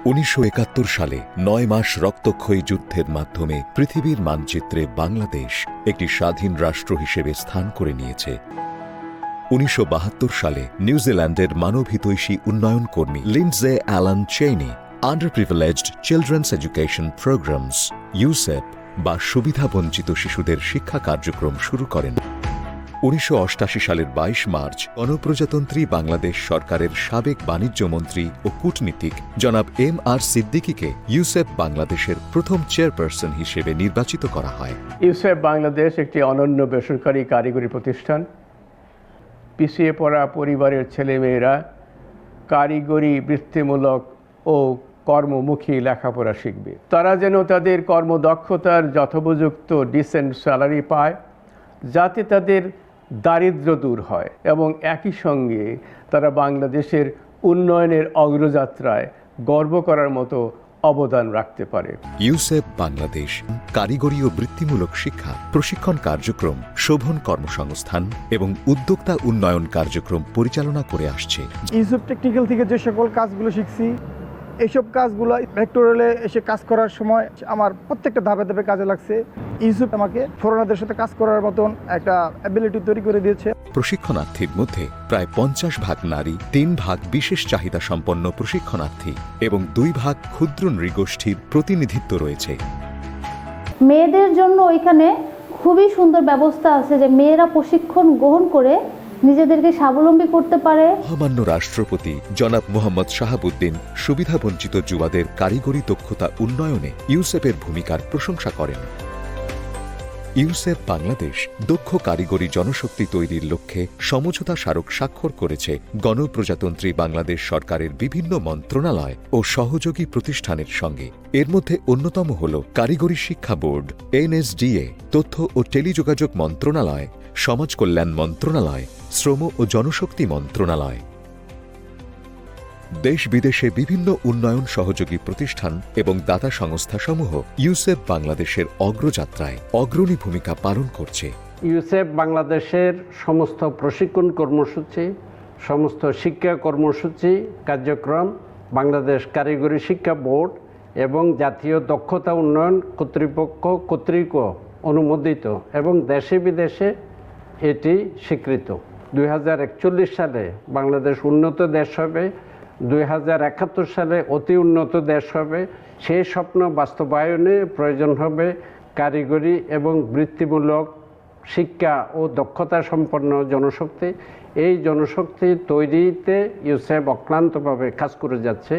1971 সালে 9 মাস রক্তক্ষয়ী যুদ্ধের মাধ্যমে পৃথিবীর মানচিত্রে বাংলাদেশ একটি স্বাধীন রাষ্ট্র হিসেবে স্থান করে নিয়েছে। 1972 সালে নিউজিল্যান্ডের মানবহিতৈষী উন্নয়ন কর্মী Lindsay Allan Cheyney underprivileged children's education programs UCEP বা সুবিধাবঞ্চিত শিশুদের শিক্ষা কার্যক্রম শুরু করেন। 1988 সালের 22 মার্চ গণপ্রজাতন্ত্রী বাংলাদেশ সরকারের সাবেক বাণিজ্যমন্ত্রী ও কূটনীতিক জনাব M.R. সিদ্দিকীকে ইউসেপ বাংলাদেশের প্রথম চেয়ারপারসন হিসেবে নির্বাচিত করা হয়। ইউসেপ বাংলাদেশ একটি অনন্য বেসরকারি কারিগরি প্রতিষ্ঠান। পিছিয়ে পড়া পরিবারের ছেলেমেয়েরা কারিগরি বৃত্তিমূলক ও কর্মমুখী লেখাপড়া শিখবে। তারা যেন তাদের কর্মদক্ষতার যথোপযুক্ত ডিসেন্ট স্যালারি পায়, যাতে তাদের দারিদ্র্য দূর হয় এবং একই সঙ্গে তারা বাংলাদেশের উন্নয়নের অগ্রযাত্রায় গর্ব করার মতো অবদান রাখতে পারে। ইউসেপ বাংলাদেশ কারিগরি ও বৃত্তিমূলক শিক্ষা, প্রশিক্ষণ কার্যক্রম, শোভন কর্মসংস্থান এবং উদ্যোক্তা উন্নয়ন কার্যক্রম পরিচালনা করে আসছে। ইউসেপ টেকনিক্যাল থেকে যে সকল কাজগুলো শিখছি, এইসব কাজগুলো ভেক্টোরিয়ালে এসে কাজ করার সময় আমার প্রত্যেকটা ধাপে ধাপে কাজে লাগছে। ইউসেপ আমাকে ফরেনারদের সাথে কাজ করার মতন একটা অ্যাবিলিটি তৈরি করে দিয়েছে। প্রশিক্ষণার্থীর মধ্যে প্রায় 50 ভাগ নারী, 3 ভাগ বিশেষ চাহিদা সম্পন্ন প্রশিক্ষণার্থী এবং 2 ভাগ ক্ষুদ্র নৃগোষ্ঠীর প্রতিনিধিত্ব রয়েছে। মেয়েদের জন্য ওইখানে খুবই সুন্দর ব্যবস্থা আছে যে মেয়েরা প্রশিক্ষণ গ্রহণ করে নিজেদেরকে স্বাবলম্বী করতে পারে। মহামান্য রাষ্ট্রপতি জনাব মোহাম্মদ শাহাবুদ্দিন সুবিধাবঞ্চিত যুবাদের কারিগরি দক্ষতা উন্নয়নে ইউসেপের ভূমিকার প্রশংসা করেন। ইউসেপ বাংলাদেশ দক্ষ কারিগরি জনশক্তি তৈরির লক্ষ্যে সমঝোতা স্মারক স্বাক্ষর করেছে গণপ্রজাতন্ত্রী বাংলাদেশ সরকারের বিভিন্ন মন্ত্রণালয় ও সহযোগী প্রতিষ্ঠানের সঙ্গে। এর মধ্যে অন্যতম হল কারিগরি শিক্ষা বোর্ড, NSDA, তথ্য ও টেলিযোগাযোগ মন্ত্রণালয়, সমাজ কল্যাণ মন্ত্রণালয়, শ্রম ও জনশক্তি মন্ত্রণালয়। দেশ বিদেশে বিভিন্ন উন্নয়ন সহযোগী প্রতিষ্ঠান এবং দাতা সংস্থাসমূহ ইউসেপ বাংলাদেশের অগ্রযাত্রায় অগ্রণী ভূমিকা পালন করছে। ইউসেপ বাংলাদেশের সমস্ত প্রশিক্ষণ কর্মসূচি, সমস্ত শিক্ষা কর্মসূচি কার্যক্রম বাংলাদেশ কারিগরি শিক্ষা বোর্ড এবং জাতীয় দক্ষতা উন্নয়ন কর্তৃপক্ষ কর্তৃক অনুমোদিত এবং দেশে বিদেশে এটি স্বীকৃত। 2041 সালে বাংলাদেশ উন্নত দেশ হবে, 2071 সালে অতি উন্নত দেশ হবে। সেই স্বপ্ন বাস্তবায়নে প্রয়োজন হবে কারিগরি এবং বৃত্তিমূলক শিক্ষা ও দক্ষতা সম্পন্ন জনশক্তি। এই জনশক্তি তৈরিতে ইউসেপ অক্লান্তভাবে কাজ করে যাচ্ছে।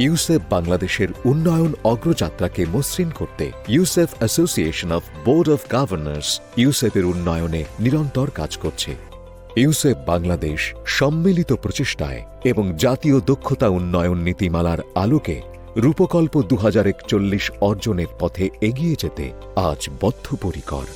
ইউসেপ বাংলাদেশের উন্নয়ন অগ্রযাত্রাকে মসৃণ করতে UCEP association of board of governors ইউসেপের উন্নয়নে নিরন্তর কাজ করছে। ইউসেপ বাংলাদেশ সম্মিলিত প্রচেষ্টায় এবং জাতীয় দক্ষতা উন্নয়ন নীতিমালার আলোকে রূপকল্প 2041 অর্জনের পথে এগিয়ে যেতে আজ বদ্ধপরিকর।